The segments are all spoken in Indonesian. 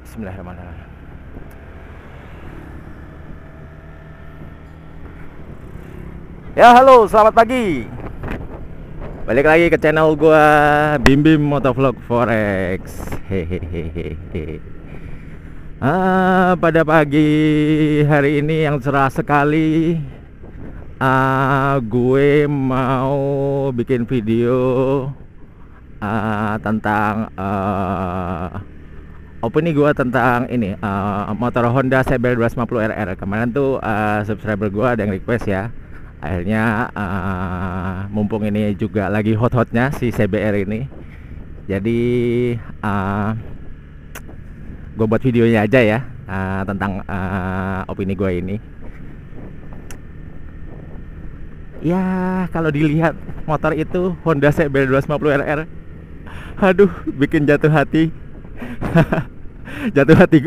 Bismillahirrahmanirrahim. Ya halo, selamat pagi. Balik lagi ke channel gua Bim Bim Motovlog Forex. Hehehe. Pada pagi hari ini yang cerah sekali, gue mau bikin video tentang opini gue tentang ini motor Honda CBR 250 RR. Kemarin tuh subscriber gue ada yang request ya. Akhirnya mumpung ini juga lagi hot-hotnya si CBR ini, jadi gue buat videonya aja ya tentang opini gue ini. Ya kalau dilihat motor itu Honda CBR 250 RR, aduh bikin jatuh hati. Jatuh hati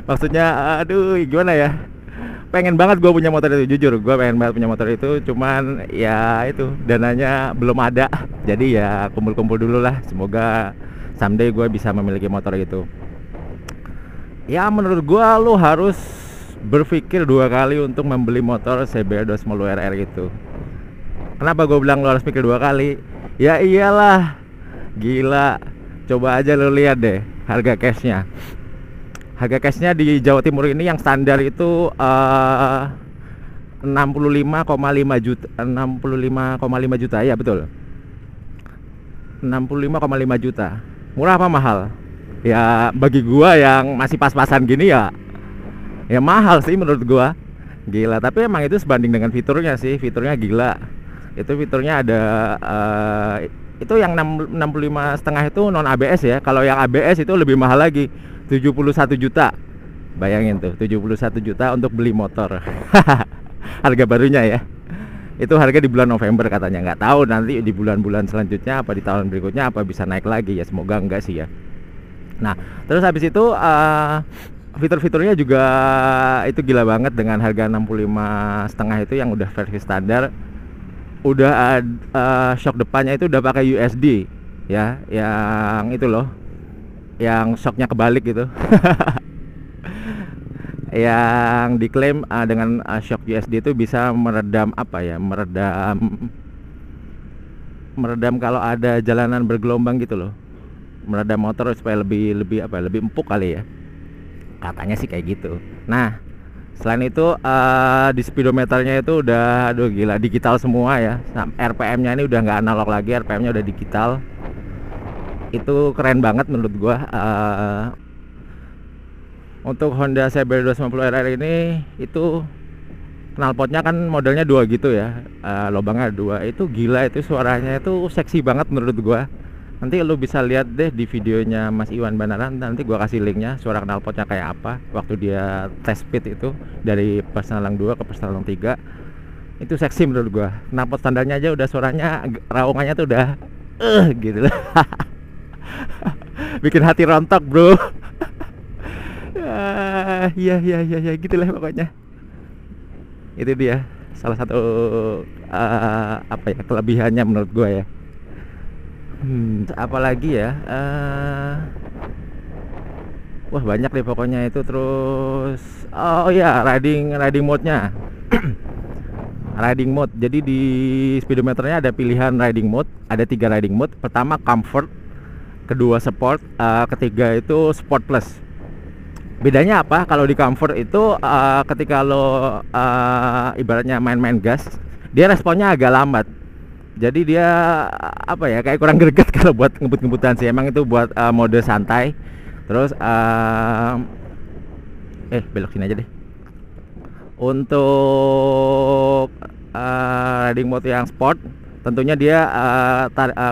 maksudnya aduh gimana ya, pengen banget gue punya motor itu, jujur gue pengen banget punya motor itu, cuman ya itu dananya belum ada, jadi ya kumpul-kumpul dulu lah, semoga someday gue bisa memiliki motor itu. Ya menurut gue lu harus berpikir dua kali untuk membeli motor CBR 250 RR itu. Kenapa gue bilang lu harus pikir dua kali? Ya iyalah, gila, coba aja lu lihat deh harga cashnya. Harga cashnya di Jawa Timur ini yang standar itu 65,5 juta, 65,5 juta ya betul. 65,5 juta. Murah apa mahal? Ya bagi gua yang masih pas-pasan gini ya mahal sih menurut gua. Gila, tapi emang itu sebanding dengan fiturnya sih, fiturnya gila. Itu fiturnya ada itu yang 65,5 itu non ABS ya. Kalau yang ABS itu lebih mahal lagi, 71 juta. Bayangin tuh, 71 juta untuk beli motor. Harga barunya ya. Itu harga di bulan November katanya. Nggak tahu nanti di bulan-bulan selanjutnya apa di tahun berikutnya apa bisa naik lagi ya, semoga enggak sih ya. Nah, terus habis itu fitur-fiturnya juga itu gila banget dengan harga 65,5 itu yang udah versi standar. Udah shock depannya itu udah pakai USD ya, yang itu loh, yang shocknya kebalik gitu. Yang diklaim dengan shock USD itu bisa meredam apa ya, meredam kalau ada jalanan bergelombang gitu loh, meredam motor supaya lebih empuk kali ya, katanya sih kayak gitu. Nah selain itu di speedometernya itu udah aduh gila digital semua ya. RPM nya ini udah nggak analog lagi, RPM nya udah digital. Itu keren banget menurut gua. Untuk Honda CBR 250 RR ini itu knalpotnya kan modelnya dua gitu ya, lubangnya dua. Itu gila, itu suaranya itu seksi banget menurut gua. Nanti lu bisa lihat deh di videonya Mas Iwan Banaran, nanti gua kasih linknya suara knalpotnya kayak apa waktu dia test speed itu dari Personalang 2 ke Personalang 3. Itu seksi menurut gua. Knalpot standarnya aja udah suaranya, raungannya tuh udah gitu lah. Bikin hati rontok bro. Iya gitulah pokoknya. Itu dia salah satu apa ya, kelebihannya menurut gua ya. Apalagi ya, wah banyak deh pokoknya itu. Terus oh ya, riding mode-nya. Riding mode, jadi di speedometernya ada pilihan riding mode, ada 3 riding mode. Pertama comfort, kedua sport, ketiga itu sport plus. Bedanya apa? Kalau di comfort itu ketika lo ibaratnya main-main gas, dia responnya agak lambat. Jadi dia apa ya, kayak kurang greget kalau buat ngebut-ngebutan sih. Emang itu buat mode santai. Terus belok sini aja deh. Untuk riding mode yang sport, tentunya dia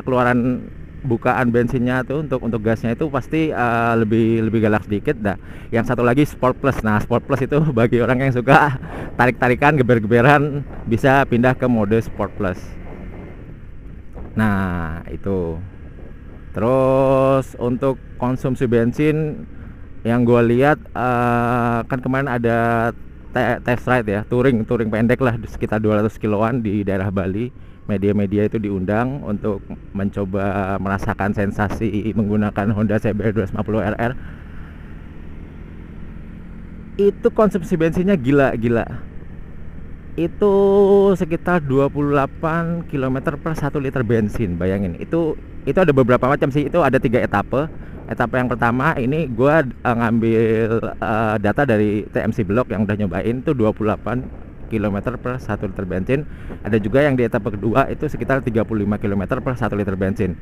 keluaran bukaan bensinnya tuh untuk gasnya itu pasti lebih galak sedikit dah. Yang satu lagi sport plus. Nah sport plus itu bagi orang yang suka tarik-tarikan, geber-geberan, bisa pindah ke mode sport plus. Nah itu. Terus untuk konsumsi bensin yang gue lihat kan kemarin ada test ride ya, touring pendek lah sekitar 200 kiloan di daerah Bali. media-media itu diundang untuk mencoba merasakan sensasi menggunakan Honda CBR 250RR. Itu konsumsi bensinnya gila. Itu sekitar 28 km per 1 liter bensin. Bayangin, itu ada beberapa macam sih. Itu ada 3 etape. Etape yang pertama ini gua ngambil data dari TMC Blog yang udah nyobain, itu 28 km per 1 liter bensin. Ada juga yang di etape kedua itu sekitar 35 km per 1 liter bensin.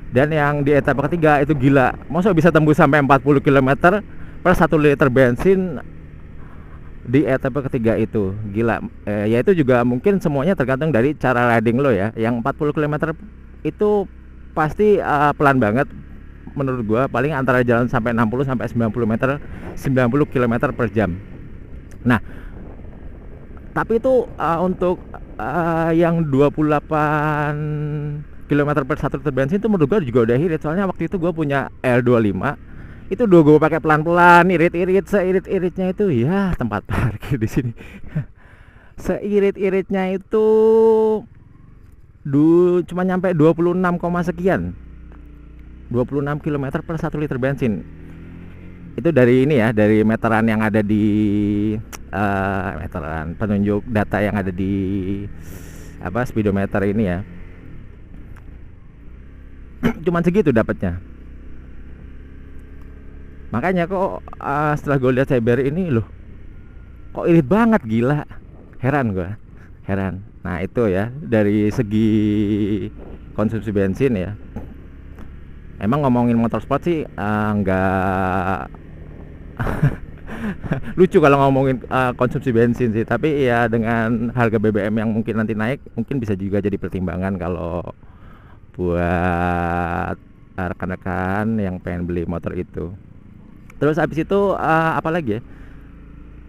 Dan yang di etape ketiga itu gila, masa bisa tembus sampai 40 km per 1 liter bensin di etape ketiga itu. Gila. Ya itu juga mungkin semuanya tergantung dari cara riding lo ya. Yang 40 km itu pasti pelan banget menurut gua, paling antara jalan sampai 60 sampai 90 km per jam. Nah, tapi itu untuk yang 28 km per 1 liter bensin itu menurut gua juga udah irit. Soalnya waktu itu gua punya L25, itu gue pakai pelan-pelan, irit-irit, seirit-iritnya itu ya tempat parkir di sini. Seirit-iritnya itu cuma nyampe 26, sekian. 26 km per 1 liter bensin. Itu dari ini ya, dari meteran yang ada di meteran penunjuk data yang ada di speedometer ini ya. Cuman segitu dapatnya. Makanya kok setelah gue lihat CBR ini loh, kok irit banget, gila. Heran. Nah itu ya, dari segi konsumsi bensin ya. Emang ngomongin motorsport sih nggak lucu kalau ngomongin konsumsi bensin sih. Tapi ya dengan harga BBM yang mungkin nanti naik, mungkin bisa juga jadi pertimbangan kalau buat rekan-rekan yang pengen beli motor itu. Terus habis itu apa lagi ya?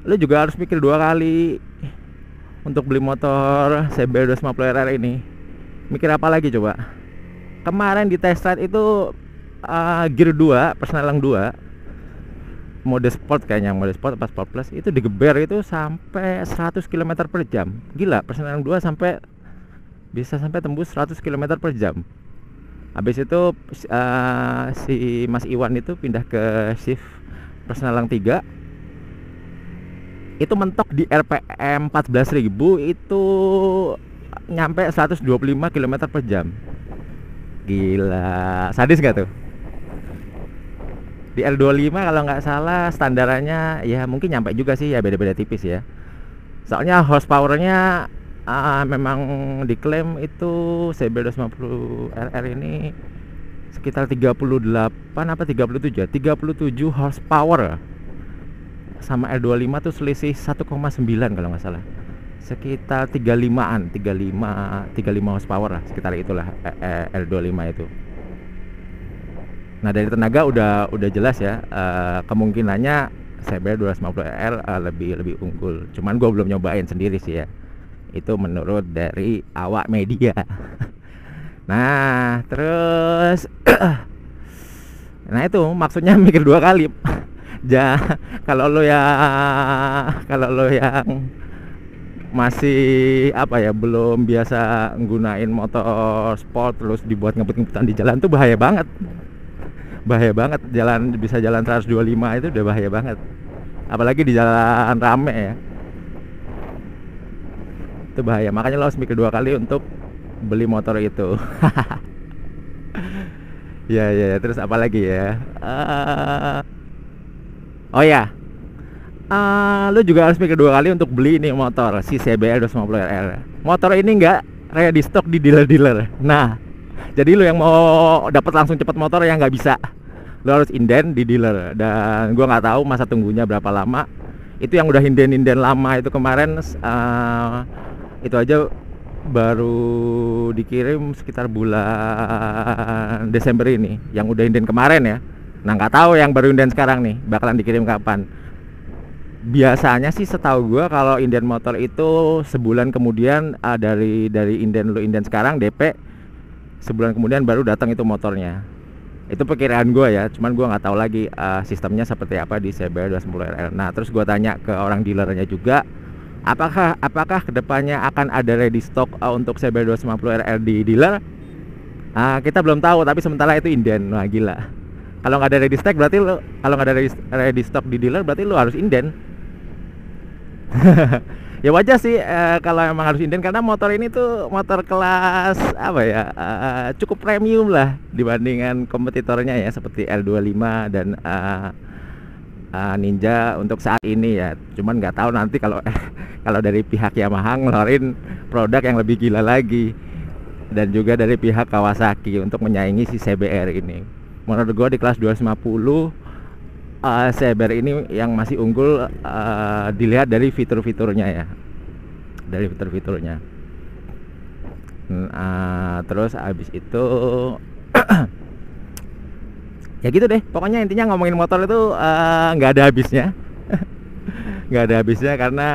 Lu juga harus mikir 2 kali untuk beli motor CBR 250RR ini. Mikir apa lagi coba? Kemarin di test ride itu gear 2, Persnelang 2, mode sport kayaknya, mode sport pas Sport Plus itu digeber itu sampai 100 km per jam. Gila, Persnelang 2 bisa sampai tembus 100 km per jam. Habis itu si Mas Iwan itu pindah ke shift Persnelang 3, itu mentok di RPM 14.000, itu nyampe 125 km per jam. Gila, sadis gak tuh? Di L25 kalau nggak salah standarannya ya mungkin nyampe juga sih ya, beda-beda tipis ya. Soalnya horsepowernya memang diklaim itu CBR 250RR ini sekitar 38 apa 37 ya, 37 horsepower. Sama L25 tuh selisih 1,9 kalau nggak salah. Sekitar 35 horsepower lah, sekitar itulah L25 itu. Nah, dari tenaga udah jelas ya, kemungkinannya CBR 250RR lebih unggul. Cuman gua belum nyobain sendiri sih ya. Itu menurut dari awak media. Nah, terus nah itu maksudnya mikir 2 kali. Kalau lo yang masih belum biasa nggunain motor sport terus dibuat ngebut-ngebutan di jalan tuh bahaya banget. Bisa jalan 125 itu udah bahaya banget. Apalagi di jalan rame ya. Itu bahaya. Makanya lo harus mikir 2 kali untuk beli motor itu. ya, terus apa lagi ya? Oh ya, lu juga harus mikir 2 kali untuk beli ini motor si CBR 250RR. Motor ini nggak ready stock di dealer-dealer. Nah, jadi lu yang mau dapat langsung cepet motor yang nggak bisa, lu harus inden di dealer. Dan gua nggak tahu masa tunggunya berapa lama. Itu yang udah inden lama itu kemarin itu aja baru dikirim sekitar bulan Desember ini. Yang udah inden kemarin ya. Nah, nggak tahu yang baru inden sekarang nih bakalan dikirim kapan. Biasanya sih setahu gua kalau inden motor itu sebulan kemudian dari inden lu inden sekarang DP, sebulan kemudian baru datang itu motornya. Itu perkiraan gua ya, cuman gua nggak tahu lagi sistemnya seperti apa di CBR 250RR. Nah, terus gua tanya ke orang dealernya juga, Apakah kedepannya akan ada ready stock untuk CBR 250 RR di dealer? Kita belum tahu, tapi sementara itu inden. Wah gila. Kalau nggak ada ready stock berarti lo, kalau nggak ada ready stock di dealer berarti lo harus inden. Ya wajar sih kalau emang harus inden, karena motor ini tuh motor kelas apa ya, cukup premium lah dibandingkan kompetitornya ya, seperti L25 dan Ninja untuk saat ini ya. Cuman nggak tahu nanti kalau kalau dari pihak Yamaha ngeluarin produk yang lebih gila lagi, dan juga dari pihak Kawasaki untuk menyaingi si CBR ini. Menurut gua di kelas 250 CBR ini yang masih unggul dilihat dari fitur-fiturnya ya, dari fitur-fiturnya. Terus abis itu ya gitu deh, pokoknya intinya ngomongin motor itu nggak ada habisnya. Nggak ada habisnya, karena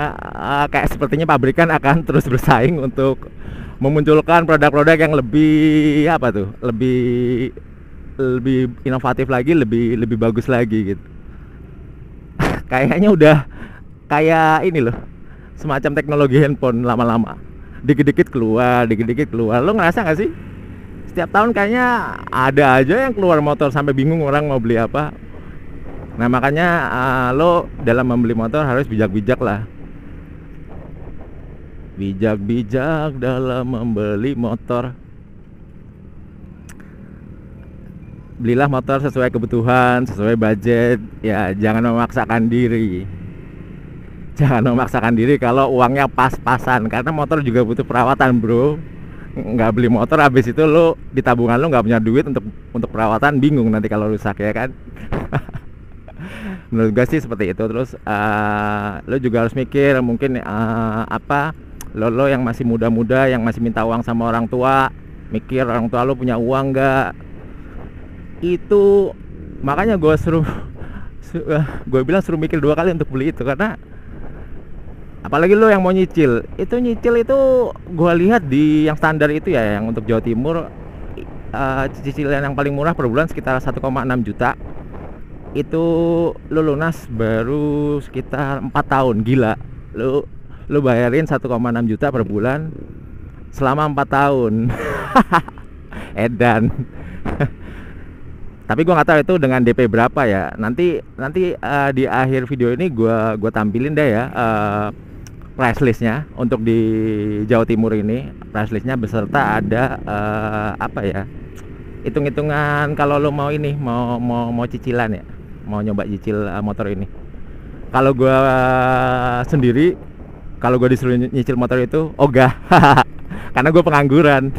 kayak sepertinya pabrikan akan terus bersaing untuk memunculkan produk-produk yang lebih apa tuh, lebih inovatif lagi, lebih bagus lagi gitu. Kayaknya udah kayak ini loh, semacam teknologi handphone lama-lama, dikit-dikit keluar, dikit-dikit keluar. Lo ngerasa nggak sih? Setiap tahun kayaknya ada aja yang keluar motor sampai bingung orang mau beli apa. Nah makanya lo dalam membeli motor harus bijak-bijak lah. Bijak-bijak dalam membeli motor. Belilah motor sesuai kebutuhan, sesuai budget. Ya jangan memaksakan diri. Jangan memaksakan diri kalau uangnya pas-pasan, karena motor juga butuh perawatan bro. Nggak beli motor habis itu lo di tabungan lo nggak punya duit untuk perawatan, bingung nanti kalau rusak ya kan. Menurut gue sih seperti itu. Terus lo juga harus mikir, mungkin lo yang masih muda-muda, yang masih minta uang sama orang tua, mikir orang tua lo punya uang nggak. Itu makanya gue bilang suruh mikir 2 kali untuk beli itu, karena apalagi lo yang mau nyicil itu gue lihat di yang standar itu ya, yang untuk Jawa Timur cicilan yang paling murah per bulan sekitar 1,6 juta. Itu lo lunas baru sekitar 4 tahun. Gila, lo bayarin 1,6 juta per bulan selama 4 tahun. Edan. Tapi gue nggak tahu itu dengan DP berapa ya. Nanti di akhir video ini gue tampilin deh ya price listnya untuk di Jawa Timur ini. Price listnya beserta ada hitung-hitungan kalau lo mau ini, mau cicilan ya, mau nyoba cicil motor ini. Kalau gue sendiri, kalau gue disuruh nyicil motor itu ogah. Karena gue pengangguran.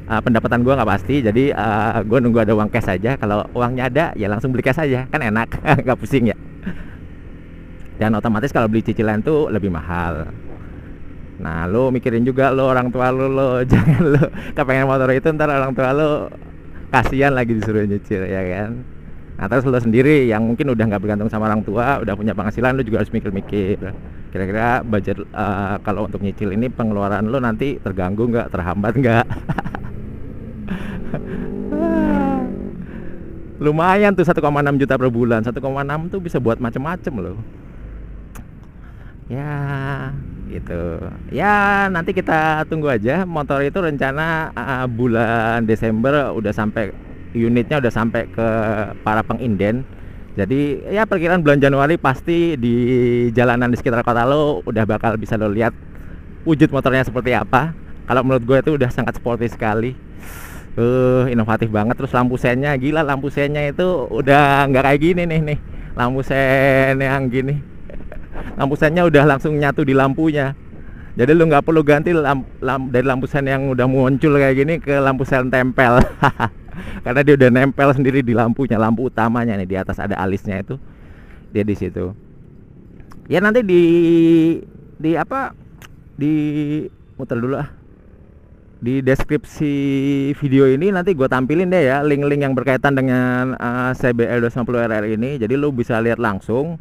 Pendapatan gue nggak pasti, jadi gue nunggu ada uang cash aja. Kalau uangnya ada ya langsung beli cash aja, kan enak. Nggak pusing ya. Dan otomatis kalau beli cicilan tuh lebih mahal. Nah lo mikirin juga lo orang tua lo jangan lo kepengen motor itu ntar orang tua lo kasihan lagi disuruh nyicil ya kan. Nah terus lo sendiri yang mungkin udah nggak bergantung sama orang tua, udah punya penghasilan, lo juga harus mikir-mikir kira-kira budget kalau untuk nyicil ini pengeluaran lo nanti terganggu nggak, terhambat nggak. Lumayan tuh 1,6 juta per bulan. 1,6 tuh bisa buat macem-macem loh. Ya gitu. Ya nanti kita tunggu aja. Motor itu rencana bulan Desember udah sampai, unitnya udah sampai ke para penginden. Jadi ya perkiraan bulan Januari pasti di jalanan di sekitar kota lo udah bakal bisa lo lihat wujud motornya seperti apa. Kalau menurut gue itu udah sangat sporty sekali. Inovatif banget. Terus lampu sennya gila, lampu sennya itu udah nggak kayak gini nih lampu sen yang gini. Lampu sennya udah langsung nyatu di lampunya, jadi lu nggak perlu ganti dari lampu sen yang udah muncul kayak gini ke lampu sen tempel. Karena dia udah nempel sendiri di lampunya, lampu utamanya nih di atas ada alisnya itu, dia di situ. Ya nanti di muter dulu di deskripsi video ini nanti gue tampilin deh ya link-link yang berkaitan dengan CBR 250 RR ini. Jadi lo bisa lihat langsung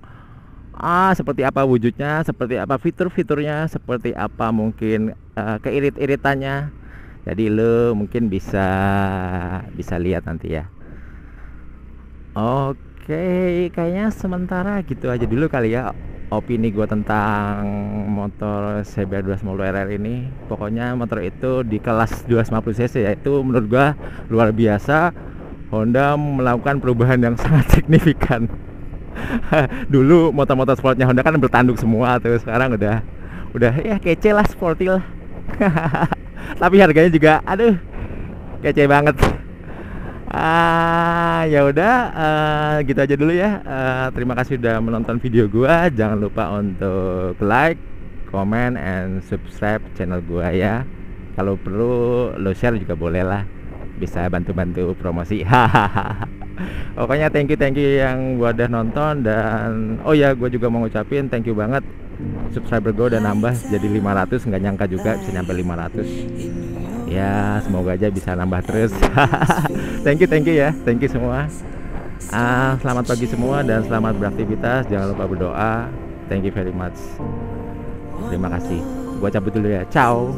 seperti apa wujudnya, seperti apa fitur-fiturnya, seperti apa mungkin keirit-iritannya. Jadi lo mungkin bisa lihat nanti ya. Oke, kayaknya sementara gitu aja dulu kali ya opini gue tentang motor CBR 250 RR ini. Pokoknya motor itu di kelas 250 cc yaitu menurut gue luar biasa. Honda melakukan perubahan yang sangat signifikan. Dulu motor-motor sportnya Honda kan bertanduk semua tuh, sekarang udah ya kece lah, sporty lah. Tapi harganya juga aduh kece banget. Ya udah, gitu aja dulu ya. Terima kasih udah menonton video gua. Jangan lupa untuk like, comment, and subscribe channel gua ya. Kalau perlu lo share juga boleh lah, bisa bantu-bantu promosi. Pokoknya thank you yang gua udah nonton. Dan oh ya, gua juga mau ngucapin thank you banget, subscriber gua udah nambah jadi 500. Nggak nyangka juga bisa nyampe 500 ya, semoga aja bisa nambah terus. Thank you ya, thank you semua. Selamat pagi semua dan selamat beraktivitas, jangan lupa berdoa. Thank you very much, terima kasih. Gua cabut dulu ya, ciao.